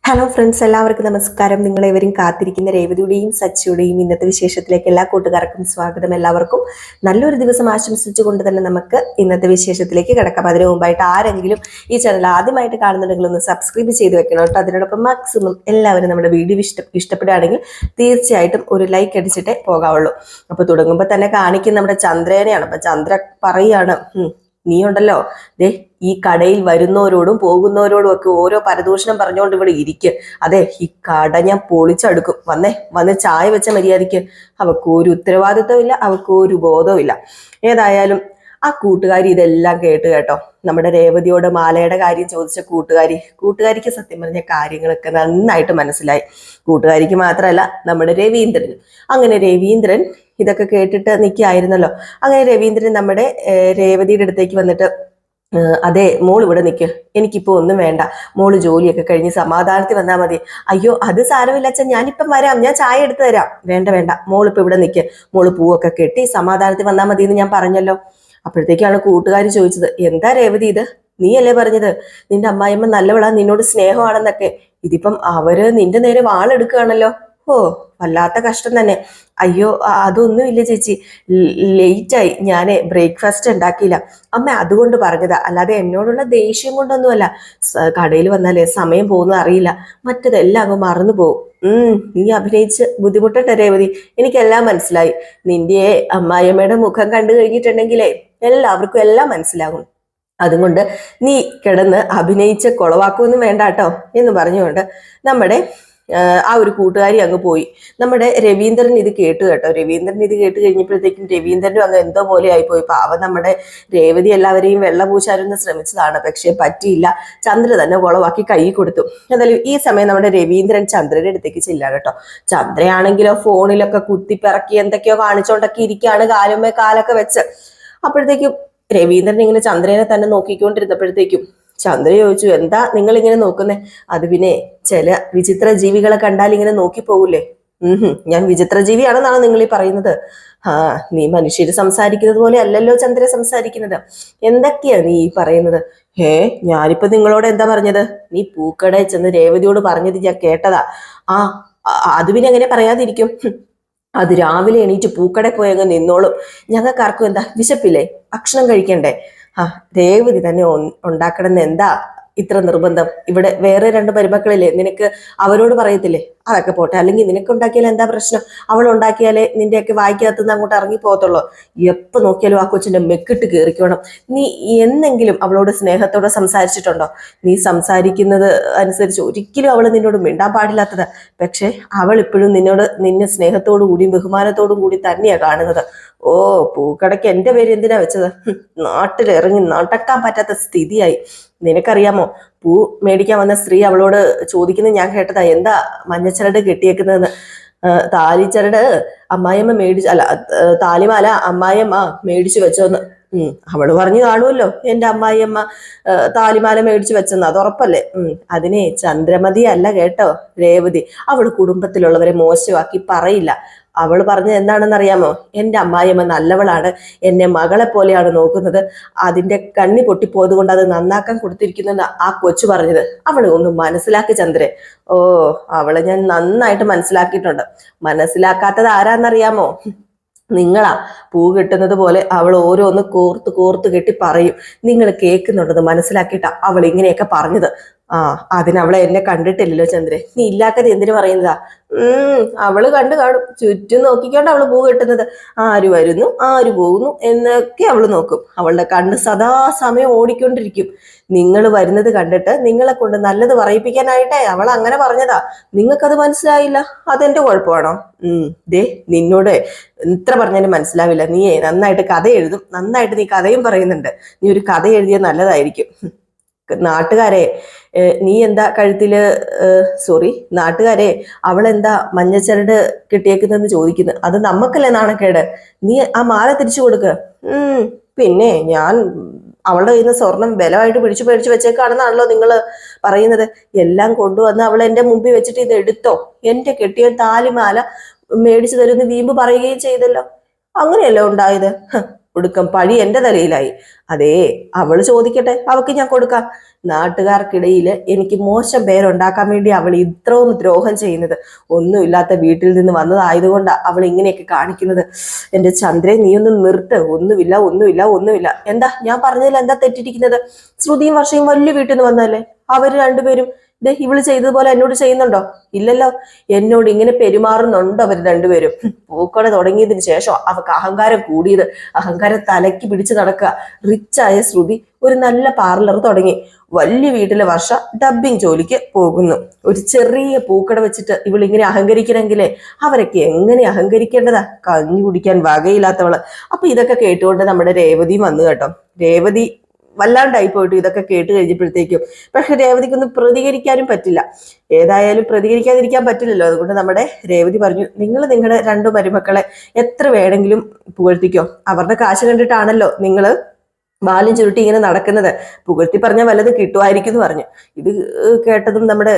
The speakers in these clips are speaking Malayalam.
ഹലോ ഫ്രണ്ട്സ്, എല്ലാവർക്കും നമസ്കാരം. നിങ്ങളേവരും കാത്തിരിക്കുന്ന രേവതിയുടെയും സച്ചിയുടെയും ഇന്നത്തെ വിശേഷത്തിലേക്ക് എല്ലാ കൂട്ടുകാർക്കും സ്വാഗതം. എല്ലാവർക്കും നല്ലൊരു ദിവസം ആശംസിച്ചുകൊണ്ട് തന്നെ നമുക്ക് ഇന്നത്തെ വിശേഷത്തിലേക്ക് കിടക്കാം. അതിനു മുമ്പായിട്ട് ആരെങ്കിലും ഈ ചാനൽ ആദ്യമായിട്ട് കാണുന്നുണ്ടെങ്കിൽ ഒന്ന് സബ്സ്ക്രൈബ് ചെയ്ത് വെക്കണം കേട്ടോ. അതിനോടൊപ്പം മാക്സിമം എല്ലാവരും നമ്മുടെ വീഡിയോ ഇഷ്ടപ്പെടുകയാണെങ്കിൽ തീർച്ചയായിട്ടും ഒരു ലൈക്ക് അടിച്ചിട്ടേ പോകാവുള്ളൂ. അപ്പൊ തുടങ്ങുമ്പോൾ തന്നെ കാണിക്കുന്ന നമ്മുടെ ചന്ദ്രനെയാണ്. അപ്പൊ ചന്ദ്ര പറയാണ്, നീ ഉണ്ടല്ലോ ദേ ഈ കടയിൽ വരുന്നവരോടും പോകുന്നവരോടും ഒക്കെ ഓരോ പരദൂഷണം പറഞ്ഞുകൊണ്ട് ഇവിടെ ഇരിക്കുക. അതെ, ഈ കട ഞാൻ പൊളിച്ചെടുക്കും. വന്ന് ചായ വെച്ച മര്യാദയ്ക്ക്. അവർക്ക് ഒരു ഉത്തരവാദിത്വമില്ല, അവർക്ക് ഒരു ബോധവുമില്ല. ഏതായാലും ആ കൂട്ടുകാരി ഇതെല്ലാം കേട്ടോ. നമ്മുടെ രേവതിയോട് മാലയുടെ കാര്യം ചോദിച്ച കൂട്ടുകാരിക്ക് സത്യം പറഞ്ഞ കാര്യങ്ങളൊക്കെ നന്നായിട്ട് മനസ്സിലായി. കൂട്ടുകാരിക്ക് മാത്രമല്ല, നമ്മുടെ രവീന്ദ്രൻ. അങ്ങനെ രവീന്ദ്രൻ ഇതൊക്കെ കേട്ടിട്ട് നിൽക്കുകയായിരുന്നല്ലോ. അങ്ങനെ രവീന്ദ്രൻ നമ്മുടെ രേവതിയുടെ അടുത്തേക്ക് വന്നിട്ട്, അതെ മോൾ ഇവിടെ നിൽക്ക്, എനിക്കിപ്പോ ഒന്നും വേണ്ട, മോള് ജോലിയൊക്കെ കഴിഞ്ഞ് സമാധാനത്തിൽ വന്നാൽ മതി. അയ്യോ അത് സാരമില്ല അച്ഛൻ, ഞാനിപ്പം വരാം, ഞാൻ ചായ എടുത്തു തരാം. വേണ്ട മോളിപ്പോ ഇവിടെ നിൽക്ക്, മോള് പൂവൊക്കെ കെട്ടി സമാധാനത്തിൽ വന്നാൽ മതി എന്ന് ഞാൻ പറഞ്ഞല്ലോ. അപ്പോഴത്തേക്കാണ് കൂട്ടുകാർ ചോദിച്ചത്, എന്താ രേവതി ഇത്, നീയല്ലേ പറഞ്ഞത് നിന്റെ അമ്മായിയമ്മ നല്ലവളാ, നിന്നോട് സ്നേഹമാണെന്നൊക്കെ. ഇതിപ്പം അവര് നിന്റെ നേരെ വാളെടുക്കുകയാണല്ലോ. ഓ വല്ലാത്ത കഷ്ടം തന്നെ. അയ്യോ അതൊന്നുമില്ല ചേച്ചി, ലേറ്റായി, ഞാൻ ബ്രേക്ക്ഫാസ്റ്റ് ഉണ്ടാക്കിയില്ല. അമ്മ അതുകൊണ്ട് പറഞ്ഞതാ, അല്ലാതെ എന്നോടുള്ള ദേഷ്യം കൊണ്ടൊന്നുമല്ല. കടയിൽ വന്നാലേ സമയം പോകുന്നത് അറിയില്ല, മറ്റതെല്ലാം അങ്ങ് മറന്നു പോകും. നീ അഭിനയിച്ച് ബുദ്ധിമുട്ടട്ടെ രേവതി, എനിക്കെല്ലാം മനസ്സിലായി. നിന്റെ അമ്മായിയമ്മയുടെ മുഖം കണ്ടു കഴിഞ്ഞിട്ടുണ്ടെങ്കിലേ എല്ലാവർക്കും എല്ലാം മനസ്സിലാകും. അതുകൊണ്ട് നീ കിടന്ന് അഭിനയിച്ച് കുളവാക്കുമെന്നും വേണ്ട കേട്ടോ എന്ന് പറഞ്ഞുകൊണ്ട് നമ്മുടെ ആ ഒരു കൂട്ടുകാരി അങ്ങ് പോയി. നമ്മുടെ രവീന്ദ്രൻ ഇത് കേട്ടു കേട്ടോ. രവീന്ദ്രൻ ഇത് കേട്ട് കഴിഞ്ഞപ്പോഴത്തേക്കും രവീന്ദ്രനും അങ്ങ് എന്തോ പോലെ ആയിപ്പോയി. പാവം നമ്മുടെ രേവതി എല്ലാവരെയും വെള്ളപൂശാനൊന്ന് ശ്രമിച്ചതാണ്, പക്ഷെ പറ്റിയില്ല. ചന്ദ്ര തന്നെ കുളവാക്കി കൈ കൊടുത്തു. എന്തായാലും ഈ സമയം നമ്മുടെ രവീന്ദ്രൻ ചന്ദ്രയുടെ അടുത്തേക്ക് ചെല്ലാണ് കേട്ടോ. ചന്ദ്രയാണെങ്കിലോ ഫോണിലൊക്കെ കുത്തിപ്പിറക്കി എന്തൊക്കെയോ കാണിച്ചോണ്ടൊക്കെ ഇരിക്കുകയാണ്, കാലുമേ കാലൊക്കെ വെച്ച്. അപ്പോഴത്തേക്കും രവീന്ദ്രൻ ഇങ്ങനെ ചന്ദ്രനെ തന്നെ നോക്കിക്കൊണ്ടിരുന്നപ്പോഴത്തേക്കും ചന്ദ്ര ചോദിച്ചു, എന്താ നിങ്ങൾ ഇങ്ങനെ നോക്കുന്നേ? അത് പിന്നെ ചില വിചിത്ര ജീവികളെ കണ്ടാൽ ഇങ്ങനെ നോക്കി പോകൂലേ? ഞാൻ വിചിത്ര ജീവിയാണെന്നാണ് നിങ്ങൾ ഈ പറയുന്നത്? നീ മനുഷ്യര് സംസാരിക്കുന്നത് പോലെ അല്ലല്ലോ ചന്ദ്ര സംസാരിക്കുന്നത്. എന്തൊക്കെയാ നീ ഈ പറയുന്നത്? ഞാനിപ്പോ നിങ്ങളോട് എന്താ പറഞ്ഞത്? നീ പൂക്കടയിൽ ചെന്ന് രേവതിയോട് പറഞ്ഞത് ഞാൻ കേട്ടതാ. അത് പിന്നെ എങ്ങനെ പറയാതിരിക്കും? അത് രാവിലെ എണീറ്റ് പൂക്കടയിൽ പോയി അങ്ങ് നിന്നോളും. ഞങ്ങൾക്കാർക്കും എന്താ വിശപ്പില്ലേ? ഭക്ഷണം കഴിക്കണ്ടേ? രേവതി തന്നെ ഉണ്ടാക്കണമെന്ന് എന്താ ഇത്ര നിർബന്ധം? ഇവിടെ വേറെ 2 മരുമക്കളില്ലേ, നിനക്ക് അവരോട് പറയത്തില്ലേ? അതൊക്കെ പോട്ടെ, അല്ലെങ്കിൽ നിനക്ക് ഉണ്ടാക്കിയാൽ എന്താ പ്രശ്നം? അവൾ ഉണ്ടാക്കിയാലേ നിന്റെയൊക്കെ വായിക്കകത്തുനിന്ന് അങ്ങോട്ട് ഇറങ്ങി പോകത്തുള്ളൂ. എപ്പോൾ നോക്കിയാലും ആ കൊച്ചിന്റെ മെക്കിട്ട് കയറിക്കോണം. നീ എന്നെങ്കിലും അവളോട് സ്നേഹത്തോടെ സംസാരിച്ചിട്ടുണ്ടോ? നീ സംസാരിക്കുന്നത് അനുസരിച്ച് ഒരിക്കലും അവൾ നിന്നോട് മിണ്ടാൻ പാടില്ലാത്തത്. പക്ഷെ അവൾ ഇപ്പോഴും നിന്നെ സ്നേഹത്തോടു കൂടിയും ബഹുമാനത്തോടും കൂടി തന്നെയാ കാണുന്നത്. ഓ പൂക്കടയ്ക്ക് എന്റെ പേര് എന്തിനാ വെച്ചത്? നാട്ടിലിറങ്ങി നടക്കാൻ പറ്റാത്ത സ്ഥിതിയായി. നിനക്കറിയാമോ, പൂ മേടിക്കാൻ വന്ന സ്ത്രീ അവളോട് ചോദിക്കുന്നത് ഞാൻ കേട്ടതാ, എന്താ മഞ്ഞച്ചരട് കെട്ടിയേക്കുന്നതെന്ന്. താലിച്ചരട് അമ്മായിയമ്മ താലിമാല അമ്മായിയമ്മ മേടിച്ചു വെച്ചോന്ന്. അവള് പറഞ്ഞു കാണുമല്ലോ എന്റെ അമ്മായിയമ്മ താലിമാല മേടിച്ചു വെച്ചെന്ന്. അത് ഉറപ്പല്ലേ? അതിനെ ചന്ദ്രമതി അല്ല കേട്ടോ രേവതി. അവള് കുടുംബത്തിലുള്ളവരെ മോശമാക്കി പറയില്ല. അവൾ പറഞ്ഞത് എന്താണെന്ന് അറിയാമോ? എൻ്റെ അമ്മായിയമ്മ നല്ലവളാണ്, എന്നെ മകളെ പോലെയാണ് നോക്കുന്നത്, അതിൻ്റെ കണ്ണി പൊട്ടിപ്പോയത് കൊണ്ട് അത് നന്നാക്കാൻ കൊടുത്തിരിക്കുന്നെന്ന് ആ കൊച്ചു പറഞ്ഞത്. അവളെ ഒന്ന് മനസ്സിലാക്കി ചന്ദ്രൻ. അവളെ ഞാൻ നന്നായിട്ട് മനസ്സിലാക്കിയിട്ടുണ്ട്. മനസ്സിലാക്കാത്തത് ആരാന്നറിയാമോ? നിങ്ങളാ. പൂ കെട്ടുന്നത് പോലെ അവൾ ഓരോന്ന് കോർത്ത് കെട്ടി പറയും. നിങ്ങൾ കേൾക്കുന്നുണ്ടെന്ന് മനസ്സിലാക്കിയിട്ടാ അവൾ ഇങ്ങനെയൊക്കെ പറഞ്ഞത്. അതിനവളെ എന്നെ കണ്ടിട്ടില്ലല്ലോ ചന്ദ്രൻ. നീ ഇല്ലാത്തത് എന്തിനു പറയുന്നതാ? അവള് കണ്ടു കാണും. ചുറ്റും നോക്കിക്കൊണ്ട് അവള് പൂ കെട്ടുന്നത്. ആര് വരുന്നു ആര് പോകുന്നു എന്നൊക്കെ അവള് നോക്കും. അവളുടെ കണ്ണ് സദാസമയം ഓടിക്കൊണ്ടിരിക്കും. നിങ്ങൾ വരുന്നത് കണ്ടിട്ട് നിങ്ങളെ കൊണ്ട് നല്ലത് പറയിപ്പിക്കാനായിട്ടേ അവൾ അങ്ങനെ പറഞ്ഞതാ. നിങ്ങൾക്കത് മനസ്സിലായില്ല, അതെന്റെ കുഴപ്പമാണോ? ദേ നിന്നോട് എത്ര പറഞ്ഞാലും മനസ്സിലാവില്ല. നീ നന്നായിട്ട് കഥ എഴുതും, നന്നായിട്ട് നീ കഥയും പറയുന്നുണ്ട്. നീ ഒരു കഥ എഴുതിയാൽ നല്ലതായിരിക്കും. നാട്ടുകാരെ നീ എന്താ കഴുത്തില് നാട്ടുകാരെ അവളെന്താ മഞ്ഞച്ചരട് കിട്ടിയേക്കുന്നെന്ന് ചോദിക്കുന്നു. അത് നമുക്കല്ലേ നാണക്കേട്? നീ ആ മാല തിരിച്ചു കൊടുക്ക. പിന്നെ ഞാൻ അവളുടെ കയ്യിൽ നിന്ന് സ്വർണം ബലമായിട്ട് പിടിച്ചു വെച്ചേക്കാണെന്നാണല്ലോ നിങ്ങൾ പറയുന്നത്. എല്ലാം കൊണ്ടുവന്ന് അവൾ എൻ്റെ മുമ്പിൽ വെച്ചിട്ട് ഇത് എടുത്തോ, എൻ്റെ കെട്ടിയ താലിമാല മേടിച്ചു തരുമെന്ന് വീമ്പ് പറയുകയും ചെയ്തല്ലോ. അങ്ങനെയല്ലോ ഉണ്ടായത്. ഒടുക്കം പഴി എന്റെ തലയിലായി. അതേ, അവള് ചോദിക്കട്ടെ, അവക്ക് ഞാൻ കൊടുക്കാം. നാട്ടുകാർക്കിടയിൽ എനിക്ക് മോശം പേരുണ്ടാക്കാൻ വേണ്ടി അവൾ ഇത്രയും ദ്രോഹം ചെയ്യുന്നത്. ഒന്നുമില്ലാത്ത വീട്ടിൽ നിന്ന് വന്നതായതുകൊണ്ടാണ് അവൾ ഇങ്ങനെയൊക്കെ കാണിക്കുന്നത്. എന്റെ ചന്ദ്രൻ, നീ ഒന്ന് നിർത്ത്. ഒന്നുമില്ല ഒന്നുമില്ല ഒന്നുമില്ല. എന്താ ഞാൻ പറഞ്ഞതിൽ എന്താ തെറ്റിരിക്കുന്നത്? ശ്രുതിയും വർഷയും വലിയ വീട്ടിൽ നിന്ന് വന്നതല്ലേ. അവര് രണ്ടുപേരും ഇവള് ചെയ്തതുപോലെ എന്നോട് ചെയ്യുന്നുണ്ടോ? ഇല്ലല്ലോ. എന്നോട് ഇങ്ങനെ പെരുമാറുന്നുണ്ടോ അവർ രണ്ടുപേരും? പൂക്കട തുടങ്ങിയതിന് ശേഷം അവർക്ക് അഹങ്കാരം കൂടിയത്. അഹങ്കാരം തലയ്ക്ക് പിടിച്ച് നടക്കുക. റിച്ചായ ശ്രുതി ഒരു നല്ല പാർലർ തുടങ്ങി. വലിയ വീട്ടിലെ വർഷ ഡബ്ബിങ് ജോലിക്ക് പോകുന്നു. ഒരു ചെറിയ പൂക്കട വെച്ചിട്ട് ഇവളിങ്ങനെ അഹങ്കരിക്കണമെങ്കിലേ അവരൊക്കെ എങ്ങനെ അഹങ്കരിക്കേണ്ടതാ? കഞ്ഞി കുടിക്കാൻ വകയില്ലാത്തവള്. അപ്പൊ ഇതൊക്കെ കേട്ടുകൊണ്ട് നമ്മുടെ രേവതിയും വന്നു കേട്ടോ. രേവതി വല്ലാണ്ടായി പോയിട്ട് ഇതൊക്കെ കേട്ട് കഴിഞ്ഞപ്പോഴത്തേക്കും. പക്ഷെ രേവതിക്കൊന്നും പ്രതികരിക്കാനും പറ്റില്ല. ഏതായാലും പ്രതികരിക്കാതിരിക്കാൻ പറ്റില്ലല്ലോ. അതുകൊണ്ട് നമ്മുടെ രേവതി പറഞ്ഞു, നിങ്ങൾ നിങ്ങളുടെ രണ്ടു മരുമക്കളെ എത്ര വേണമെങ്കിലും പുകഴ്ത്തിക്കോ. അവരുടെ കാശ് കണ്ടിട്ടാണല്ലോ നിങ്ങൾ വാലും ചുരുട്ടി ഇങ്ങനെ നടക്കുന്നത്. പുകഴ്ത്തി പറഞ്ഞാൽ വല്ലത് കിട്ടുമായിരിക്കും എന്ന് പറഞ്ഞു. ഇത് കേട്ടതും നമ്മുടെ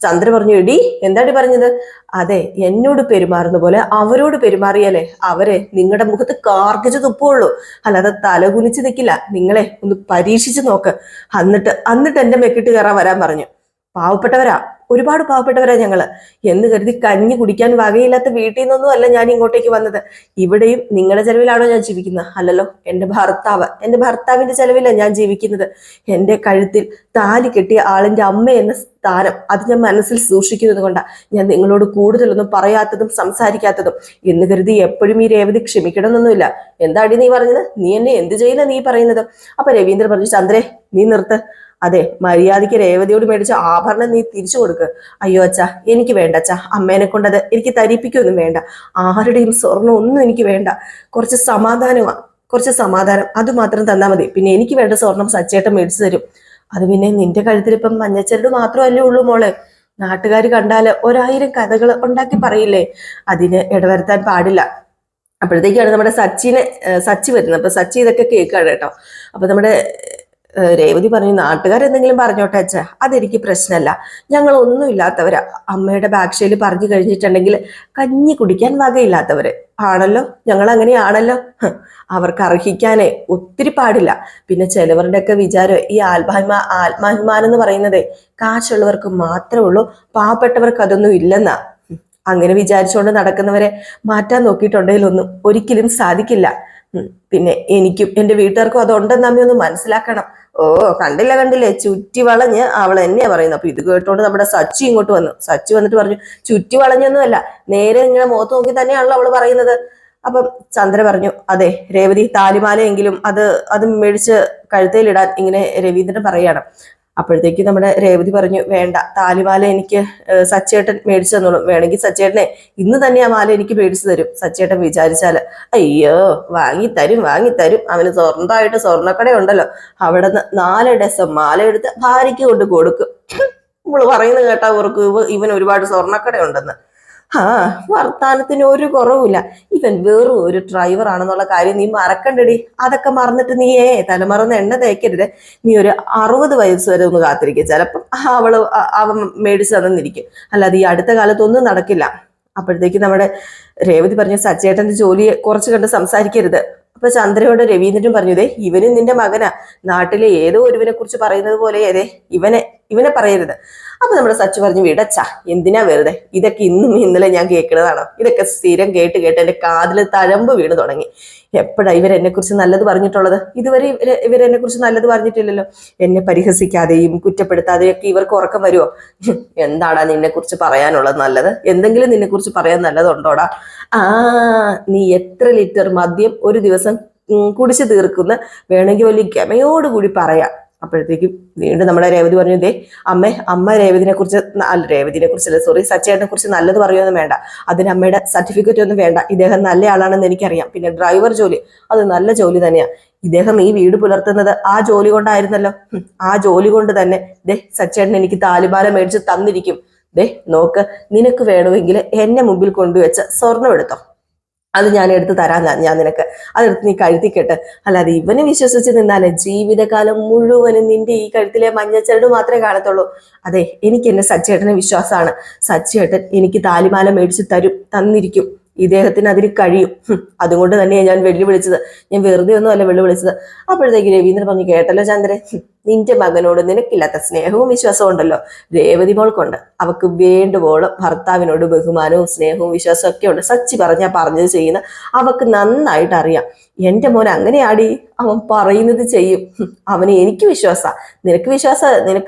ചന്ദ്ര പറഞ്ഞു, എടി എന്താടി പറഞ്ഞത്? അതെ, എന്നോട് പെരുമാറുന്ന പോലെ അവരോട് പെരുമാറിയാലേ അവരെ നിങ്ങളുടെ മുഖത്ത് കാർക്കിച്ച് തുപ്പുള്ളൂ, അല്ലാതെ തലകുനിച്ച് നിൽക്കില്ല. നിങ്ങളെ ഒന്ന് പരീക്ഷിച്ച് നോക്ക്. എന്നിട്ട് എന്റെ മെക്കിട്ട് കയറാൻ വരാൻ പറഞ്ഞു. പാവപ്പെട്ടവരാ, ഒരുപാട് പാവപ്പെട്ടവരാ ഞങ്ങള് എന്ന് കരുതി കഞ്ഞി കുടിക്കാൻ വകയില്ലാത്ത വീട്ടിൽ നിന്നൊന്നും അല്ല ഞാൻ ഇങ്ങോട്ടേക്ക് വന്നത്. ഇവിടെയും നിങ്ങളുടെ ചെലവിലാണോ ഞാൻ ജീവിക്കുന്നത്? അല്ലല്ലോ. എന്റെ ഭർത്താവിന്റെ ചെലവിലാണ് ഞാൻ ജീവിക്കുന്നത്. എന്റെ കഴുത്തിൽ താലി കെട്ടിയ ആളിന്റെ അമ്മ എന്ന സ്ഥാനം അത് ഞാൻ മനസ്സിൽ സൂക്ഷിക്കുന്നത് കൊണ്ടാണ് ഞാൻ നിങ്ങളോട് കൂടുതലൊന്നും പറയാത്തതും സംസാരിക്കാത്തതും. എന്ന് കരുതി എപ്പോഴും ഈ രേവതി ക്ഷമിക്കണമെന്നൊന്നുമില്ല. എന്താടി നീ പറഞ്ഞത്? നീ എന്നെ എന്ത് ചെയ്യുന്ന നീ പറയുന്നത്? അപ്പൊ രവീന്ദ്രൻ പറഞ്ഞു, ചന്ദ്രേ നീ നിർത്ത്. അതെ, മര്യാദയ്ക്ക് രേവതിയോട് മേടിച്ച ആഭരണം നീ തിരിച്ചു കൊടുക്ക്. അയ്യോ അച്ഛാ, എനിക്ക് വേണ്ട അച്ഛാ. അമ്മേനെ കൊണ്ടത് എനിക്ക് തരിപ്പിക്കൊന്നും വേണ്ട. ആരുടെയും സ്വർണ്ണം ഒന്നും എനിക്ക് വേണ്ട. കുറച്ച് സമാധാനം അത് മാത്രം തന്നാൽ മതി. പിന്നെ എനിക്ക് വേണ്ട സ്വർണം സച്ചേട്ടൻ മേടിച്ചു തരും. അത് പിന്നെ നിന്റെ കഴുത്തിൽ ഇപ്പം മഞ്ഞച്ചരട് മാത്രമല്ലേ ഉള്ളൂ മോളെ. നാട്ടുകാർ കണ്ടാല് 1000 കഥകൾ ഉണ്ടാക്കി പറയില്ലേ. അതിന് ഇടവരുത്താൻ പാടില്ല. അപ്പോഴത്തേക്കാണ് നമ്മുടെ സച്ചി വരുന്നത്. അപ്പൊ സച്ചി ഇതൊക്കെ കേൾക്കാണ് കേട്ടോ. അപ്പൊ നമ്മുടെ രേവതി പറഞ്ഞു, നാട്ടുകാരെന്തെങ്കിലും പറഞ്ഞോട്ടെ അച്ഛാ, അതെനിക്ക് പ്രശ്നമല്ല. ഞങ്ങൾ ഒന്നും ഇല്ലാത്തവരാ. അമ്മയുടെ ഭാഷയിൽ പറഞ്ഞു കഴിഞ്ഞിട്ടുണ്ടെങ്കിൽ കഞ്ഞി കുടിക്കാൻ വകയില്ലാത്തവര് ആണല്ലോ. ഞങ്ങൾ അങ്ങനെയാണല്ലോ. അവർക്ക് അർഹിക്കാനേ ഒത്തിരി പാടില്ല. പിന്നെ ചിലവരുടെ ഒക്കെ വിചാരം ഈ ആത്മാഭിമാനം എന്ന് പറയുന്നതേ കാശുള്ളവർക്ക് മാത്രമേ ഉള്ളൂ, പാവപ്പെട്ടവർക്ക് അതൊന്നും ഇല്ലെന്നാ. അങ്ങനെ വിചാരിച്ചുകൊണ്ട് നടക്കുന്നവരെ മാറ്റാൻ നോക്കിയിട്ടുണ്ടെങ്കിലൊന്നും ഒരിക്കലും സാധിക്കില്ല. പിന്നെ എനിക്കും എന്റെ വീട്ടുകാർക്കും അതുണ്ടെന്ന് നമ്മെ ഒന്ന് മനസ്സിലാക്കണം. ഓ, കണ്ടില്ലേ, ചുറ്റി വളഞ്ഞ് അവൾ എന്നെയാ പറയുന്നത്. അപ്പൊ ഇത് കേട്ടോണ്ട് നമ്മുടെ സച്ചി ഇങ്ങോട്ട് വന്നു. സച്ചി വന്നിട്ട് പറഞ്ഞു, ചുറ്റി വളഞ്ഞൊന്നുമല്ല, നേരെ ഇങ്ങനെ മുഖത്ത് നോക്കി തന്നെയാണല്ലോ അവള് പറയുന്നത്. അപ്പം ചന്ദ്ര പറഞ്ഞു, അതെ രേവതി, താലിമാലയെങ്കിലും അത് മേടിച്ച് കഴുത്തയിലിടാൻ ഇങ്ങനെ രവീന്ദ്രൻ പറയാണ്. അപ്പോഴത്തേക്ക് നമ്മുടെ രേവതി പറഞ്ഞു, വേണ്ട, താലിമാല എനിക്ക് സച്ചേട്ടൻ മേടിച്ചു തന്നോളും. വേണമെങ്കിൽ സച്ചേട്ടനെ ഇന്ന് തന്നെ ആ മാല എനിക്ക് മേടിച്ചു തരും സച്ചേട്ടൻ വിചാരിച്ചാല്. അയ്യോ, വാങ്ങിത്തരും. അവന് സ്വന്തമായിട്ട് സ്വർണ്ണക്കട ഉണ്ടല്ലോ. അവിടെ നിന്ന് 4 ഡസൻ മാല എടുത്ത് ഭാര്യയ്ക്ക് കൊണ്ട് കൊടുക്കും. ഇവള് പറയുന്നത് കേട്ടാ ഓർക്ക് ഇവൻ ഒരുപാട് സ്വർണ്ണക്കട ഉണ്ടെന്ന്. വർത്താനത്തിന് ഒരു കുറവുമില്ല. ഇവൻ വെറും ഒരു ഡ്രൈവർ ആണെന്നുള്ള കാര്യം നീ മറക്കണ്ടടി. അതൊക്കെ മറന്നിട്ട് നീയേ തലമറന്ന് എണ്ണ തേക്കരുത്. നീ ഒരു 60 വയസ്സ് വരെ ഒന്ന് കാത്തിരിക്കുക. ചിലപ്പം അവൻ മേടിച്ചു തന്നിരിക്കും. അല്ലാതെ ഈ അടുത്ത കാലത്തൊന്നും നടക്കില്ല. അപ്പോഴത്തേക്ക് നമ്മുടെ രേവതി പറഞ്ഞു, സച്ചേട്ടന്റെ ജോലിയെ കുറച്ച് കണ്ട് സംസാരിക്കരുത്. അപ്പൊ ചന്ദ്രയോട് രവീന്ദ്രൻ പറഞ്ഞു, ഇവനും നിന്റെ മകനാ. നാട്ടിലെ ഏതോ ഒരുവിനെ കുറിച്ച് പറയുന്നത് പോലെ ഇവനെ പറയരുത്. അപ്പൊ നമ്മുടെ സച്ചു പറഞ്ഞു, വിടച്ച, എന്തിനാ വെറുതെ? ഇതൊക്കെ ഇന്നും ഇന്നലെ ഞാൻ കേൾക്കുന്നതാണോ? ഇതൊക്കെ സ്ഥിരം കേട്ട് എന്റെ കാതിൽ തഴമ്പ് വീണ് തുടങ്ങി. എപ്പോഴാ ഇവരെന്നെ കുറിച്ച് നല്ലത് പറഞ്ഞിട്ടുള്ളത്? ഇതുവരെ ഇവരെന്നെ കുറിച്ച് നല്ലത് പറഞ്ഞിട്ടില്ലല്ലോ. എന്നെ പരിഹസിക്കാതെയും കുറ്റപ്പെടുത്താതെയും ഒക്കെ ഇവർക്ക് ഉറക്കം വരുമോ? എന്താടാ നിന്നെ കുറിച്ച് പറയാനുള്ളത് നല്ലത്? എന്തെങ്കിലും നിന്നെ കുറിച്ച് പറയാൻ നല്ലതുണ്ടോടാ? നീ എത്ര ലിറ്റർ മദ്യം ഒരു ദിവസം കുടിച്ചു തീർക്കുന്ന വേണമെങ്കിൽ വലിയ ഗമയോടുകൂടി പറയാം. അപ്പോഴത്തേക്കും വീണ്ടും നമ്മുടെ രേവതി പറഞ്ഞു, അമ്മ രേവതിനെ കുറിച്ചല്ല, സച്ചേട്ടനെ കുറിച്ച് നല്ലത് പറയുകയൊന്നും വേണ്ട. അതിന് അമ്മയുടെ സർട്ടിഫിക്കറ്റ് ഒന്നും വേണ്ട. ഇദ്ദേഹം നല്ല ആളാണെന്ന് എനിക്കറിയാം. പിന്നെ ഡ്രൈവർ ജോലി, അത് നല്ല ജോലി തന്നെയാ. ഇദ്ദേഹം ഈ വീട് പുലർത്തുന്നത് ആ ജോലി കൊണ്ടായിരുന്നല്ലോ. ആ ജോലി കൊണ്ട് തന്നെ സച്ചേട്ടൻ എനിക്ക് താലിമാല മേടിച്ച് തന്നിരിക്കും. നോക്ക്, നിനക്ക് വേണമെങ്കിൽ എന്നെ മുമ്പിൽ കൊണ്ടുവച്ച സ്വർണം എടുത്തോ, അത് ഞാൻ എടുത്ത് തരാൻ ഞാൻ നിനക്ക്. അതെടുത്ത് നീ കഴുത്തിക്കെട്ട്. അല്ലാതെ ഇവനെ വിശ്വസിച്ച് നിന്നാലേ ജീവിതകാലം മുഴുവനും നിന്റെ ഈ കഴുത്തിലെ മഞ്ഞച്ചരട് മാത്രമേ കാണത്തുള്ളൂ. എനിക്ക് എന്നെ സച്ചേട്ടനെ വിശ്വാസമാണ്. സച്ചേട്ടൻ എനിക്ക് താലിമാല മേടിച്ച് തന്നിരിക്കും. ഇദ്ദേഹത്തിന് അതിന് കഴിയും. അതുകൊണ്ട് തന്നെയാണ് ഞാൻ വെല്ലുവിളിച്ചത്. ഞാൻ വെറുതെ ഒന്നും അല്ല വെല്ലുവിളിച്ചത്. അപ്പോഴത്തേക്ക് രവീന്ദ്രൻ പറഞ്ഞു, കേട്ടല്ലോ ചന്ദ്രൻ, നിന്റെ മകനോട് നിനക്കില്ലാത്ത സ്നേഹവും വിശ്വാസവും ഉണ്ടല്ലോ രേവതി മോൾക്കുണ്ട്. അവക്ക് വേണ്ടുവോളം ഭർത്താവിനോട് ബഹുമാനവും സ്നേഹവും വിശ്വാസവും ഒക്കെ ഉണ്ട്. സച്ചി പറഞ്ഞത് ചെയ്യുന്ന അവക്ക് നന്നായിട്ട് അറിയാം. എന്റെ മോൻ അങ്ങനെയാടി, അവൻ പറയുന്നത് ചെയ്യും. അവന് എനിക്ക് വിശ്വാസ, നിനക്ക്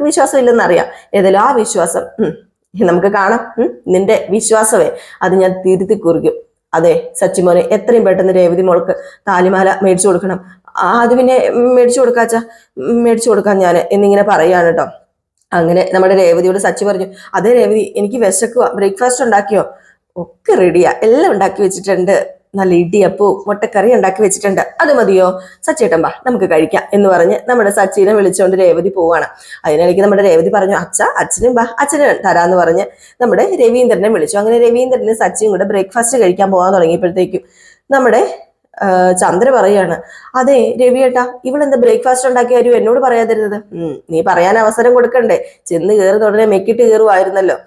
വിശ്വാസം ഇല്ലെന്നറിയാം. ഏതായാലും ആ വിശ്വാസം നമുക്ക് കാണാം. നിന്റെ വിശ്വാസമേ അത് ഞാൻ തിരുത്തി കുറിക്കും. അതെ സച്ചിമോനെ, എത്രയും പെട്ടെന്ന് രേവതി മോൾക്ക് താലിമാല മേടിച്ചു കൊടുക്കണം. അത് പിന്നെ മേടിച്ചു കൊടുക്കാം ഞാൻ എന്നിങ്ങനെ പറയാണ് കേട്ടോ. അങ്ങനെ നമ്മുടെ രേവതിയോട് സച്ചി പറഞ്ഞു, അതേ രേവതി, എനിക്ക് വിശക്കുക, ബ്രേക്ക്ഫാസ്റ്റ് ഉണ്ടാക്കിയോ? ഒക്കെ റെഡിയാ, എല്ലാം ഉണ്ടാക്കി വെച്ചിട്ടുണ്ട്. നല്ല ഇടിയപ്പവും മുട്ടക്കറി ഉണ്ടാക്കി വെച്ചിട്ടുണ്ട്. അത് മതിയോ? സച്ചേട്ടൻ ബാ, നമുക്ക് കഴിക്കാം എന്ന് പറഞ്ഞ് നമ്മുടെ സച്ചിനെ വിളിച്ചുകൊണ്ട് രേവതി പോവാണ്. അതിനിടയ്ക്ക് നമ്മുടെ രേവതി പറഞ്ഞു, അച്ഛനും ബാ, അച്ഛന് തരാന്ന് പറഞ്ഞ് നമ്മുടെ രവീന്ദ്രനെ വിളിച്ചു. അങ്ങനെ രവീന്ദ്രന് സച്ചിയും കൂടെ ബ്രേക്ക്ഫാസ്റ്റ് കഴിക്കാൻ പോകാൻ തുടങ്ങിയപ്പോഴത്തേക്കും നമ്മുടെ ചന്ദ്ര പറയാണ്, അതെ രവിയേട്ടാ, ഇവളെന്താ ബ്രേക്ക്ഫാസ്റ്റ് ഉണ്ടാക്കിയ കാര്യം എന്നോട് പറയാതിരുന്നത്? നീ പറയാൻ അവസരം കൊടുക്കണ്ടേ? ചെന്ന് കയറുന്ന ഉടനെ മെക്കിട്ട് കയറുമായിരുന്നല്ലോ.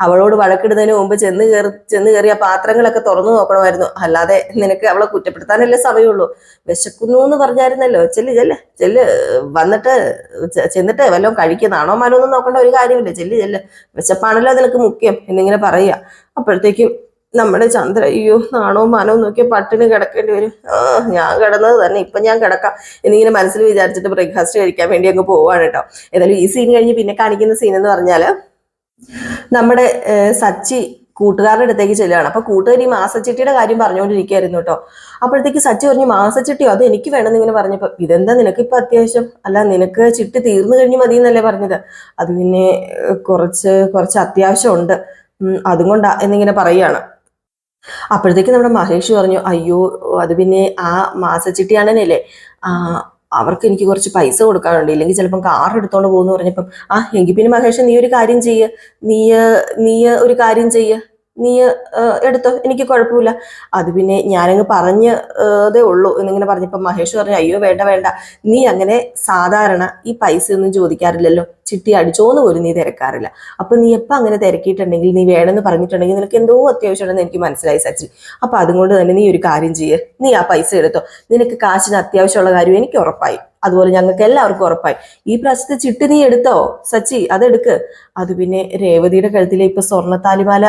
അവളോട് വഴക്കിടുന്നതിന് മുമ്പ് ചെന്ന് കയറിയ പാത്രങ്ങളൊക്കെ തുറന്നു നോക്കണമായിരുന്നു. അല്ലാതെ നിനക്ക് അവളെ കുറ്റപ്പെടുത്താനല്ലേ സമയമുള്ളൂ. വിശക്കുന്നു എന്ന് പറഞ്ഞായിരുന്നല്ലോ. ചെല്ല് വന്നിട്ട് ചെന്നിട്ട് വല്ലതും കഴിക്കുന്നതാണോ മാനോ ഒന്നും നോക്കേണ്ട ഒരു കാര്യമില്ല. ചെല്ല് വിശപ്പാണല്ലോ നിനക്ക് മുഖ്യം എന്നിങ്ങനെ പറയുക. അപ്പോഴത്തേക്കും നമ്മുടെ ചന്ദ്ര, അയ്യോ നാണോ മാനോ നോക്കിയ പട്ടിണി കിടക്കേണ്ടി വരും. ഞാൻ കിടന്നത് തന്നെ, ഇപ്പൊ ഞാൻ കിടക്കാം എന്നിങ്ങനെ മനസ്സിൽ വിചാരിച്ചിട്ട് ബ്രേക്ക്ഫാസ്റ്റ് കഴിക്കാൻ വേണ്ടി അങ്ങ് പോവാണ് കേട്ടോ. ഏതായാലും ഈ സീൻ കഴിഞ്ഞ് പിന്നെ കാണിക്കുന്ന സീൻ എന്ന് പറഞ്ഞാല് നമ്മുടെ സച്ചി കൂട്ടുകാരുടെ അടുത്തേക്ക് ചെല്ലുകയാണ്. അപ്പൊ കൂട്ടുകാരി മാസച്ചിട്ടിയുടെ കാര്യം പറഞ്ഞുകൊണ്ടിരിക്കുകയായിരുന്നു കേട്ടോ. അപ്പോഴത്തേക്ക് സച്ചി പറഞ്ഞു, മാസച്ചിട്ടിയോ? അത് എനിക്ക് വേണമെന്ന് ഇങ്ങനെ പറഞ്ഞപ്പോ, ഇതെന്താ നിനക്ക് ഇപ്പൊ അത്യാവശ്യം? അല്ല നിനക്ക് ചിട്ടി തീർന്നു കഴിഞ്ഞ് മതി എന്നല്ലേ പറഞ്ഞത്? അത് പിന്നെ കുറച്ച് അത്യാവശ്യം ഉണ്ട്, അതുകൊണ്ടാ എന്നിങ്ങനെ പറയുകയാണ്. അപ്പോഴത്തേക്ക് നമ്മുടെ മഹേഷ് പറഞ്ഞു, അയ്യോ അത് പിന്നെ ആ മാസച്ചിട്ടിയാണല്ലേ, അവർക്ക് എനിക്ക് കുറച്ച് പൈസ കൊടുക്കാനുണ്ട്, ഇല്ലെങ്കിൽ ചിലപ്പം കാർ എടുത്തോണ്ട് പോകുന്നു പറഞ്ഞപ്പം, എങ്കിൽ പിന്നെ മഹേഷ് നീ ഒരു കാര്യം ചെയ്യ്, നീ എടുത്തോ, എനിക്ക് കുഴപ്പമില്ല. അത് പിന്നെ ഞാനങ്ങ് പറഞ്ഞതേ ഉള്ളൂ എന്നിങ്ങനെ പറഞ്ഞപ്പം മഹേഷ് പറഞ്ഞു, അയ്യോ വേണ്ട, നീ അങ്ങനെ സാധാരണ ഈ പൈസ ഒന്നും ചോദിക്കാറില്ലല്ലോ, ചിട്ടി അടിച്ചോന്ന് പോലും നീ തിരക്കാറില്ല. അപ്പൊ നീ എപ്പോൾ അങ്ങനെ തിരക്കിയിട്ടുണ്ടെങ്കിൽ, നീ വേണമെന്ന് പറഞ്ഞിട്ടുണ്ടെങ്കിൽ നിനക്ക് എന്തോ അത്യാവശ്യമുണ്ടെന്ന് എനിക്ക് മനസ്സിലായി സച്ചി. അപ്പൊ അതുകൊണ്ട് തന്നെ നീ ഒരു കാര്യം ചെയ്യ്, നീ ആ പൈസ എടുത്തോ. നിനക്ക് കാശിന് അത്യാവശ്യമുള്ള കാര്യം എനിക്ക് ഉറപ്പായി, അതുപോലെ ഞങ്ങൾക്ക് എല്ലാവർക്കും ഉറപ്പായി. ഈ പ്രാവശ്യത്തെ ചിട്ടി നീ എടുത്തോ സച്ചി, അതെടുക്ക്. അത് പിന്നെ രേവതിയുടെ കഴുത്തിലെ ഇപ്പൊ സ്വർണ്ണത്താലിമാല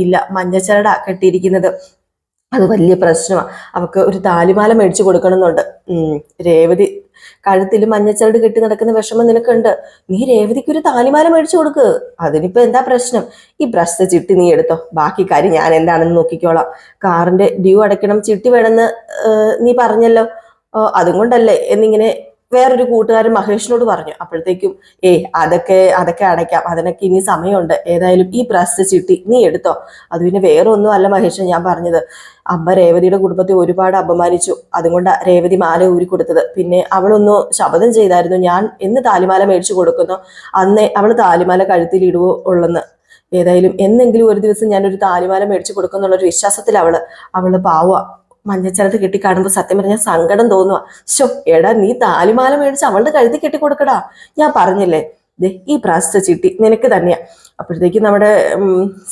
ഇല്ല, മഞ്ഞച്ചരട കെട്ടിയിരിക്കുന്നത്. അത് വലിയ പ്രശ്നമാണ്. അവക്ക് ഒരു താലിമാല മേടിച്ചു കൊടുക്കണമെന്നുണ്ട്. രേവതി കഴുത്തിൽ മഞ്ഞച്ചരട് കെട്ടി നടക്കുന്ന വിഷമം നിനക്കുണ്ട്. നീ രേവതിക്ക് ഒരു താലിമാല മേടിച്ചു കൊടുക്ക്. അതിനിപ്പോ എന്താ പ്രശ്നം? ഈ പ്രാവശ്യത്തെ ചിട്ടി നീ എടുത്തോ, ബാക്കി കാര്യം ഞാൻ എന്താണെന്ന് നോക്കിക്കോളാം. കാറിന്റെ ഡ്യൂ അടയ്ക്കണം, ചിട്ടി വേണമെന്ന് നീ പറഞ്ഞല്ലോ, അതും കൊണ്ടല്ലേ എന്നിങ്ങനെ വേറൊരു കൂട്ടുകാരൻ മഹേഷിനോട് പറഞ്ഞു. അപ്പോഴത്തേക്കും അതൊക്കെ അടയ്ക്കാം, അതിനൊക്കെ ഇനി സമയമുണ്ട്. ഏതായാലും ഈ പ്രാവശ്യത്തെ ചിട്ടി നീ എടുത്തോ. അത് പിന്നെ വേറെ ഒന്നും അല്ല മഹേഷ്, ഞാൻ പറഞ്ഞത്, അമ്മ രേവതിയുടെ കുടുംബത്തെ ഒരുപാട് അപമാനിച്ചു, അതുകൊണ്ട് രേവതി മാല ഊരി കൊടുത്തത്. പിന്നെ അവളൊന്ന് ശപഥം ചെയ്തായിരുന്നു, ഞാൻ എന്ന് താലിമാല മേടിച്ചു കൊടുക്കുന്നു അന്നേ അവൾ താലിമാല കഴുത്തിൽ ഇടുവോ ഉള്ളെന്ന്. ഏതായാലും എന്നെങ്കിലും ഒരു ദിവസം ഞാനൊരു താലിമാല മേടിച്ചു കൊടുക്കുന്നുള്ളൊരു വിശ്വാസത്തിൽ അവള് പാവുക. മഞ്ഞച്ചരട് കെട്ടി കാണുമ്പോൾ സത്യം പറഞ്ഞാൽ സങ്കടം തോന്നുക. എടാ നീ താലിമാല മേടിച്ച് അവളുടെ കഴുത്തി കെട്ടി കൊടുക്കടാ, ഞാൻ പറഞ്ഞില്ലേ, ഈ പ്രാവശ്യത്തെ ചിട്ടി നിനക്ക് തന്നെയാ. അപ്പോഴത്തേക്കും നമ്മുടെ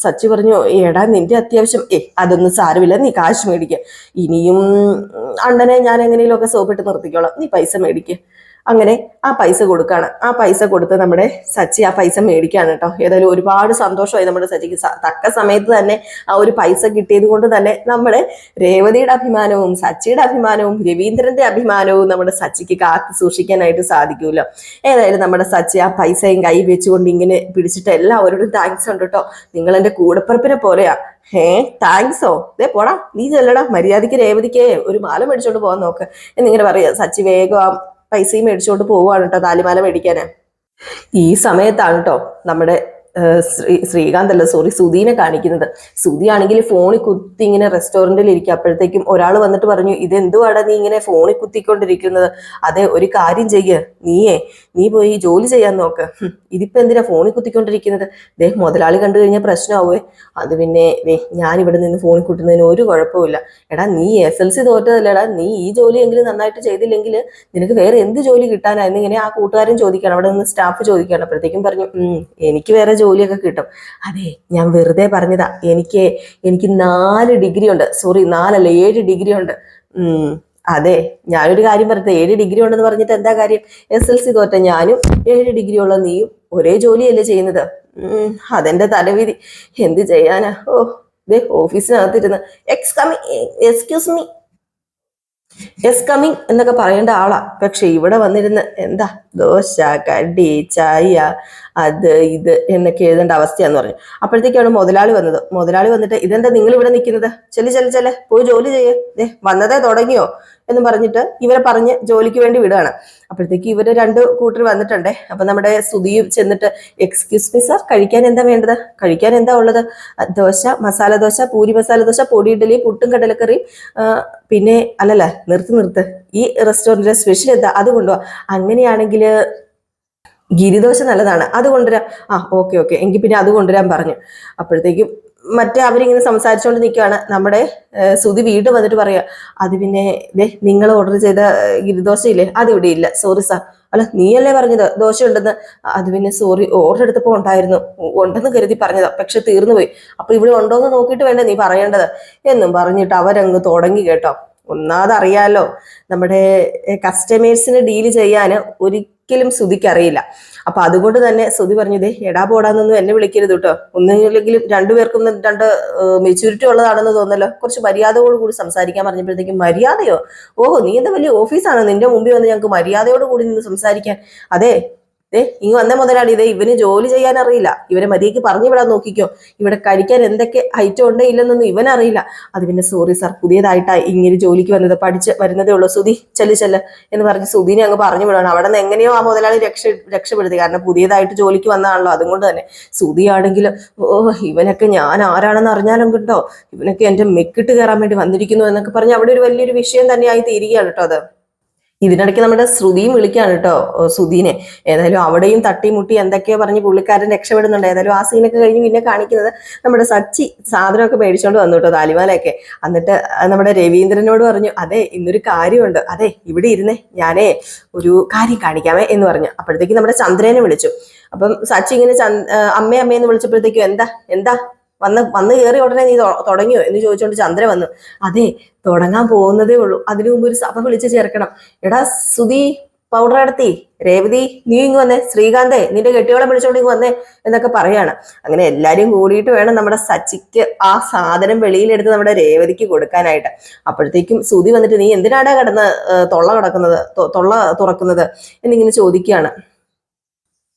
സച്ചി പറഞ്ഞു, എടാ നിന്റെ അത്യാവശ്യം അതൊന്നും സാരമില്ല, നീ കാശ് മേടിക്കുക. ഇനിയും അണ്ണനെ ഞാൻ എങ്ങനെയും ഒക്കെ സോപ്പിട്ട് നിർത്തിക്കോളാം, നീ പൈസ മേടിക്കുക. അങ്ങനെ ആ പൈസ കൊടുക്കാണ്. ആ പൈസ കൊടുത്ത് നമ്മുടെ സച്ചി ആ പൈസ മേടിക്കാണ് കേട്ടോ. ഏതായാലും ഒരുപാട് സന്തോഷമായി നമ്മുടെ സച്ചിക്ക്. തക്ക സമയത്ത് തന്നെ ആ ഒരു പൈസ കിട്ടിയത് കൊണ്ട് തന്നെ നമ്മുടെ രേവതിയുടെ അഭിമാനവും സച്ചിയുടെ അഭിമാനവും രവീന്ദ്രന്റെ അഭിമാനവും നമ്മുടെ സച്ചിക്ക് കാത്തു സൂക്ഷിക്കാനായിട്ട് സാധിക്കുമല്ലോ. ഏതായാലും നമ്മുടെ സച്ചി ആ പൈസയും കൈ വെച്ചുകൊണ്ട് ഇങ്ങനെ പിടിച്ചിട്ട് എല്ലാവരോടും താങ്ക്സ് ഉണ്ട് കേട്ടോ, നിങ്ങൾ എൻ്റെ കൂടപ്പിറപ്പിനെ പോലെയാ. താങ്ക്സോ? പോടാ, നീ ചെല്ലടാ, മര്യാദയ്ക്ക് രേവതിക്ക് ഒരു മാല മേടിച്ചോണ്ട് പോകാൻ നോക്ക് എന്നിങ്ങനെ പറയാ. സച്ചി വേഗം പൈസയും മേടിച്ചോണ്ട് പോവാണ് കേട്ടോ താലിമാല മേടിക്കാന്. ഈ സമയത്താണ് കേട്ടോ നമ്മുടെ സുധീനെ കാണിക്കുന്നത്. സുധിയാണെങ്കിൽ ഫോണിൽ കുത്തി ഇങ്ങനെ റെസ്റ്റോറൻറ്റിൽ ഇരിക്കുക. അപ്പോഴത്തേക്കും ഒരാൾ വന്നിട്ട് പറഞ്ഞു, ഇതെന്തുവാടാ നീ ഇങ്ങനെ ഫോണിൽ കുത്തിക്കൊണ്ടിരിക്കുന്നത്? അതെ, ഒരു കാര്യം ചെയ്യ്, നീ പോയി ജോലി ചെയ്യാൻ നോക്ക്. ഇതിപ്പോ എന്തിനാ ഫോണിൽ കുത്തിക്കൊണ്ടിരിക്കുന്നത്? മുതലാളി കണ്ടു കഴിഞ്ഞാൽ പ്രശ്നമാവേ. അത് പിന്നെ ഞാൻ ഇവിടെ നിന്ന് ഫോണിൽ കുട്ടുന്നതിന് ഒരു കുഴപ്പമില്ല. എടാ നീ SLC തോറ്റതല്ലേടാ, നീ ഈ ജോലിയെങ്കിലും നന്നായിട്ട് ചെയ്തില്ലെങ്കിൽ നിനക്ക് വേറെ എന്ത് ജോലി കിട്ടാനായിരുന്നു? ഇങ്ങനെ ആ കൂട്ടുകാരൻ ചോദിക്കണം, അവിടെ നിന്ന് സ്റ്റാഫ് ചോദിക്കണം. അപ്പോഴത്തേക്കും പറഞ്ഞു, എനിക്ക് വേറെ ജോലിയൊക്കെ കിട്ടും. അതെ, ഞാൻ വെറുതെ പറഞ്ഞതാ. എനിക്ക് 4 ഡിഗ്രി ഉണ്ട്. സോറി, 4 അല്ല 7 ഡിഗ്രി ഉണ്ട്. അതെ, ഞാനൊരു കാര്യം പറയട്ടെ, 7 ഡിഗ്രി ഉണ്ടെന്ന് പറഞ്ഞിട്ട് എന്താ കാര്യം? SLC തോറ്റ ഞാനും 7 ഡിഗ്രി ഉള്ള നീയും ഒരേ ജോലിയല്ലേ ചെയ്യുന്നത്. അതെന്റെ തലവിധി, എന്ത് ചെയ്യാനാ. ഓഫീസിനകത്തിരുന്ന് എക്സ്ക്യൂസ് മീ കമ്മിങ് എന്നൊക്കെ പറയേണ്ട ആളാ. പക്ഷെ ഇവിടെ വന്നിരുന്ന് എന്താ ദോശ, കടി, ചായ, അത് ഇത് എന്നൊക്കെ എഴുതേണ്ട അവസ്ഥയാന്ന് പറഞ്ഞു. അപ്പോഴത്തേക്കാണ് മുതലാളി വന്നത്. മുതലാളി വന്നിട്ട്, ഇതെന്താ നിങ്ങൾ ഇവിടെ നിൽക്കുന്നത്? ചെല്ലെ പോയി ജോലി ചെയ്യേ, വന്നതേ തുടങ്ങിയോ എന്ന് പറഞ്ഞിട്ട് ഇവരെ പറഞ്ഞ് ജോലിക്ക് വേണ്ടി വിടുകയാണ്. അപ്പോഴത്തേക്ക് ഇവര് 2 കൂട്ടർ വന്നിട്ടുണ്ടേ. അപ്പൊ നമ്മുടെ സുധിയും ചെന്നിട്ട്, എക്സ്ക്യൂസ് മീ സാർ, കഴിക്കാൻ എന്താ വേണ്ടത്? കഴിക്കാൻ എന്താ ഉള്ളത്? ദോശ, മസാല ദോശ, പൂരി മസാല ദോശ, പൊടി ഇഡലി, പുട്ടും കടലക്കറിയും, പിന്നെ അല്ലല്ല നിർത്ത്, ഈ റെസ്റ്റോറൻറ്റിലെ സ്പെഷ്യൽ എന്താ, അത് കൊണ്ടുപോവാ. അങ്ങനെയാണെങ്കിൽ ഗിരിദോശ നല്ലതാണ്, അത് കൊണ്ടുവരാം. ഓക്കെ എങ്കിൽ പിന്നെ അത് കൊണ്ടുവരാൻ പറഞ്ഞു. അപ്പോഴത്തേക്കും മറ്റേ അവരിങ്ങനെ സംസാരിച്ചുകൊണ്ട് നിൽക്കുകയാണ്. നമ്മുടെ സുധി വീണ്ടും വന്നിട്ട് പറയാ, അത് പിന്നെ നിങ്ങൾ ഓർഡർ ചെയ്ത ഗിരിദോശയില്ലേ, അത് ഇവിടെ ഇല്ല, സോറി സാർ. അല്ല, നീയല്ലേ പറഞ്ഞത് ദോശ ഉണ്ടെന്ന്? അത് പിന്നെ സോറി, ഓർഡർ എടുത്തപ്പോൾ ഉണ്ടായിരുന്നു, ഉണ്ടെന്ന് കരുതി പറഞ്ഞതാ, പക്ഷെ തീർന്നു പോയി. അപ്പൊ ഇവിടെ ഉണ്ടോന്ന് നോക്കിയിട്ട് വേണ്ട നീ പറയേണ്ടത് എന്നും പറഞ്ഞിട്ട് അവരങ്ങ് തുടങ്ങി കേട്ടോ. ഒന്നാമതറിയാലോ, നമ്മുടെ കസ്റ്റമേഴ്സിന് ഡീല് ചെയ്യാൻ ഒരിക്കലും സുധിക്ക് അറിയില്ല. അപ്പൊ അതുകൊണ്ട് തന്നെ സുധി പറഞ്ഞത്, എടാ പോടാന്നൊന്നും എന്നെ വിളിക്കരുത് കേട്ടോ. ഒന്നുമില്ലെങ്കിലും 2 പേർക്കും 2 മെച്യൂരിറ്റി ഉള്ളതാണെന്ന് തോന്നല്ലോ. കുറച്ച് മര്യാദയോട് കൂടി സംസാരിക്കാൻ പറഞ്ഞപ്പോഴത്തേക്കും, മര്യാദയോ? നീ എന്താ വലിയ ഓഫീസാണോ? നിന്റെ മുമ്പിൽ വന്ന് ഞങ്ങൾക്ക് മര്യാദയോട് കൂടി നിന്ന് സംസാരിക്കാൻ? അതെ, ഇങ്ങ് വന്ന മുതലാളി, ഇവന് ജോലി ചെയ്യാൻ അറിയില്ല. ഇവരെ മര്യാദയ്ക്ക് പറഞ്ഞു വിടാൻ നോക്കിക്കോ. ഇവിടെ കഴിക്കാൻ എന്തൊക്കെ ഐറ്റം ഉണ്ടോ ഇല്ലെന്നൊന്നും ഇവനറിയില്ല. അത് പിന്നെ സോറി സാർ, പുതിയതായിട്ടാ ഇങ്ങനെ ജോലിക്ക് വന്നത്, പഠിച്ച് വരുന്നതേ ഉള്ളൂ. സുധി ചെല്ല് എന്ന് പറഞ്ഞ് സുധീനെ അങ്ങ് പറഞ്ഞു വിടണം. അവിടെ നിന്ന് എങ്ങനെയോ ആ മുതലാളി രക്ഷപ്പെടുത്തി. കാരണം പുതിയതായിട്ട് ജോലിക്ക് വന്നതാണല്ലോ, അതുകൊണ്ട് തന്നെ. സുധി ഇവനൊക്കെ ഞാൻ ആരാണെന്ന് അറിഞ്ഞാലും കിട്ടോ, ഇവനൊക്കെ എന്റെ മെക്കിട്ട് കയറാൻ വേണ്ടി വന്നിരിക്കുന്നു എന്നൊക്കെ പറഞ്ഞ് അവിടെ ഒരു വലിയൊരു വിഷയം തന്നെയായി തീരുകയാണ് കേട്ടോ അത്. ഇതിനിടയ്ക്ക് നമ്മുടെ ശ്രുതിയും വിളിക്കാണ് കേട്ടോ സുധീനെ. ഏതായാലും അവിടെയും തട്ടിമുട്ടി എന്തൊക്കെയോ പറഞ്ഞ് പുള്ളിക്കാരൻ രക്ഷപ്പെടുന്നുണ്ട്. ഏതായാലും ആ സീനൊക്കെ കഴിഞ്ഞ് പിന്നെ കാണിക്കുന്നത് നമ്മുടെ സച്ചി സാധനമൊക്കെ മേടിച്ചോണ്ട് വന്നു കേട്ടോ, താലിമാലയൊക്കെ. എന്നിട്ട് നമ്മുടെ രവീന്ദ്രനോട് പറഞ്ഞു, അതെ ഇന്നൊരു കാര്യമുണ്ട്, അതെ ഇവിടെ ഇരുന്നേ, ഞാനേ ഒരു കാര്യം കാണിക്കാമേ എന്ന് പറഞ്ഞു. അപ്പോഴത്തേക്ക് നമ്മുടെ ചന്ദ്രനെ വിളിച്ചു. അപ്പം സച്ചി ഇങ്ങനെ അമ്മയെന്ന് വിളിച്ചപ്പോഴത്തേക്കും എന്താ വന്ന് കയറി ഉടനെ നീ തുടങ്ങിയോ എന്ന് ചോദിച്ചുകൊണ്ട് ചന്ദ്ര വന്നു. അതെ, തുടങ്ങാൻ പോകുന്നതേ ഉള്ളൂ, അതിനു മുമ്പ് ഒരു സഭ വിളിച്ച് ചേർക്കണം. എടാ സുധി, പൗഡർ നടത്തി, രേവതി നീ ഇങ്ങ് വന്നേ, ശ്രീകാന്തേ നിന്റെ കെട്ടിയോളെ വിളിച്ചോണ്ട് ഇങ്ങ് വന്നേ എന്നൊക്കെ പറയാണ്. അങ്ങനെ എല്ലാരും കൂടിയിട്ട് വേണം നമ്മുടെ സച്ചിക്ക് ആ സാധനം വെളിയിലെടുത്ത് നമ്മുടെ രേവതിക്ക് കൊടുക്കാനായിട്ട്. അപ്പോഴത്തേക്കും സുധി വന്നിട്ട്, നീ എന്തിനാടാ തൊള്ള തുറക്കുന്നത് എന്നിങ്ങനെ ചോദിക്കുകയാണ്.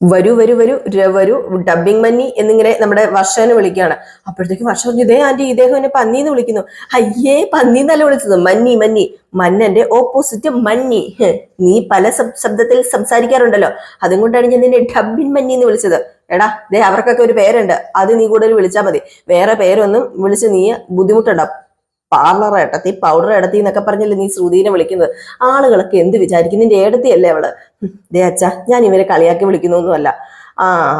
വരൂ ഡബിങ് മന്നി എന്നിങ്ങനെ നമ്മുടെ വർഷനെ വിളിക്കുകയാണ്. അപ്പോഴത്തേക്കും വർഷ പറഞ്ഞു, ആന്റി ഇദ്ദേഹം എന്നെ പന്നിന്ന് വിളിക്കുന്നു. അയ്യേ, പന്നിന്നല്ല വിളിച്ചത്, മന്നി. മന്നന്റെ ഓപ്പോസിറ്റ് മന്നി. നീ പല ശബ്ദത്തിൽ സംസാരിക്കാറുണ്ടല്ലോ, അതുകൊണ്ടാണ് ഞാൻ നിന്നെ ഡബിൻ മന്നി എന്ന് വിളിച്ചത്. എടാ അവർക്കൊക്കെ ഒരു പേരുണ്ട്, അത് നീ കൂടുതൽ വിളിച്ചാൽ മതി. വേറെ പേരൊന്നും വിളിച്ച് നീ ബുദ്ധിമുട്ടുണ്ടാവും. പാർലർ ഏടത്തി, പൗഡർ ഏടത്തി എന്നൊക്കെ പറഞ്ഞല്ലേ നീ ശ്രുതിനെ വിളിക്കുന്നത്. ആളുകളൊക്കെ എന്ത് വിചാരിക്കും? നിന്റെ ഏടത്തിയല്ലേ അവള്. അച്ഛാ, ഞാൻ ഇവരെ കളിയാക്കി വിളിക്കുന്നൊന്നുമല്ല.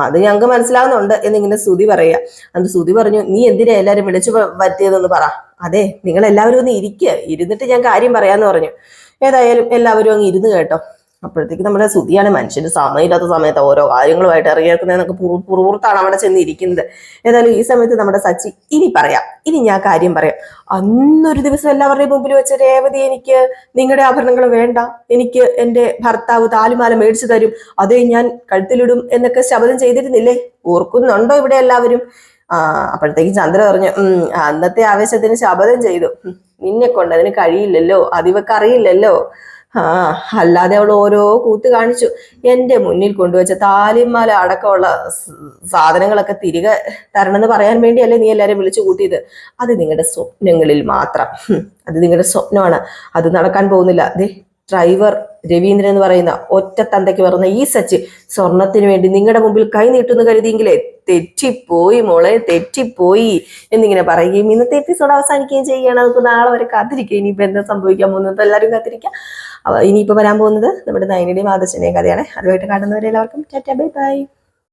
അത് ഞങ്ങൾക്ക് മനസ്സിലാവുന്നുണ്ട് എന്നിങ്ങനെ ശ്രുതി പറയുക. എന്നിട്ട് ശ്രുതി പറഞ്ഞു, നീ എന്തിനാ എല്ലാരും വിളിച്ചു പറ്റിയതെന്ന് പറ. അതെ, നിങ്ങൾ എല്ലാവരും ഒന്ന് ഇരുന്നിട്ട് ഞാൻ കാര്യം പറയാന്ന് പറഞ്ഞു. ഏതായാലും എല്ലാവരും അങ്ങ് ഇരുന്ന് കേട്ടോ. അപ്പോഴത്തേക്ക് നമ്മുടെ സുധിയാണ്, മനുഷ്യന് സമയമില്ലാത്ത സമയത്ത് ഓരോ കാര്യങ്ങളുമായിട്ട് ഇറങ്ങിയേക്കുന്നതെന്നൊക്കെ പുറത്താണ് അവിടെ ചെന്ന് ഇരിക്കുന്നത്. ഏതായാലും ഈ സമയത്ത് നമ്മുടെ സച്ചി, ഇനി ഞാൻ കാര്യം പറയാം. അന്നൊരു ദിവസം എല്ലാവരുടെയും മുമ്പിൽ വെച്ച രേവതി, എനിക്ക് നിങ്ങളുടെ ആഭരണങ്ങൾ വേണ്ട, എനിക്ക് എൻ്റെ ഭർത്താവ് താലിമാല മേടിച്ചു തരും, അതേ ഞാൻ കഴുത്തിലിടും എന്നൊക്കെ ശപഥം ചെയ്തിരുന്നില്ലേ? ഓർക്കുന്നുണ്ടോ ഇവിടെ എല്ലാവരും? അപ്പോഴത്തേക്ക് ചന്ദ്ര പറഞ്ഞു, അന്നത്തെ ആവേശത്തിന് ശപഥം ചെയ്തു. നിന്നെ കൊണ്ട് അതിന് കഴിയില്ലല്ലോ, അതിവക്ക് അറിയില്ലല്ലോ. അല്ലാതെ അവൾ ഓരോ കൂത്ത് കാണിച്ചു. എൻ്റെ മുന്നിൽ കൊണ്ടുവച്ച താലിമാല അടക്കമുള്ള സാധനങ്ങളൊക്കെ തിരികെ തരണമെന്ന് പറയാൻ വേണ്ടിയല്ലേ നീ എല്ലാവരും വിളിച്ചു കൂട്ടിയത്? അത് നിങ്ങളുടെ സ്വപ്നങ്ങളിൽ മാത്രം. അത് നിങ്ങളുടെ സ്വപ്നമാണ്, അത് നടക്കാൻ പോകുന്നില്ല. ഡ്രൈവർ രവീന്ദ്രൻ എന്ന് പറയുന്ന ഒറ്റ തന്തയ്ക്ക് പറയുന്ന ഈ സച്ചി സ്വർണത്തിന് വേണ്ടി നിങ്ങളുടെ മുമ്പിൽ കൈ നീട്ടുന്നു കരുതിയെങ്കിലേ തെറ്റിപ്പോയി മോളെ, തെറ്റിപ്പോയി എന്നിങ്ങനെ പറയുകയും ഇന്നത്തെ എപ്പിസോഡ് അവസാനിക്കുകയും ചെയ്യുകയാണ്. നമുക്ക് നാളെ വരെ കാത്തിരിക്കുക. ഇനിയിപ്പോൾ എന്താ സംഭവിക്കാൻ പോകുന്നത് എല്ലാവരും കാത്തിരിക്കുക. ഇനിയിപ്പോൾ വരാൻ പോകുന്നത് നമ്മുടെ നയനയുടെയും ആദർശിന്റെയും കഥയാണ്. അതുമായിട്ട് കാണുന്നവരെ എല്ലാവർക്കും ടാറ്റാ, ബൈ ബൈ.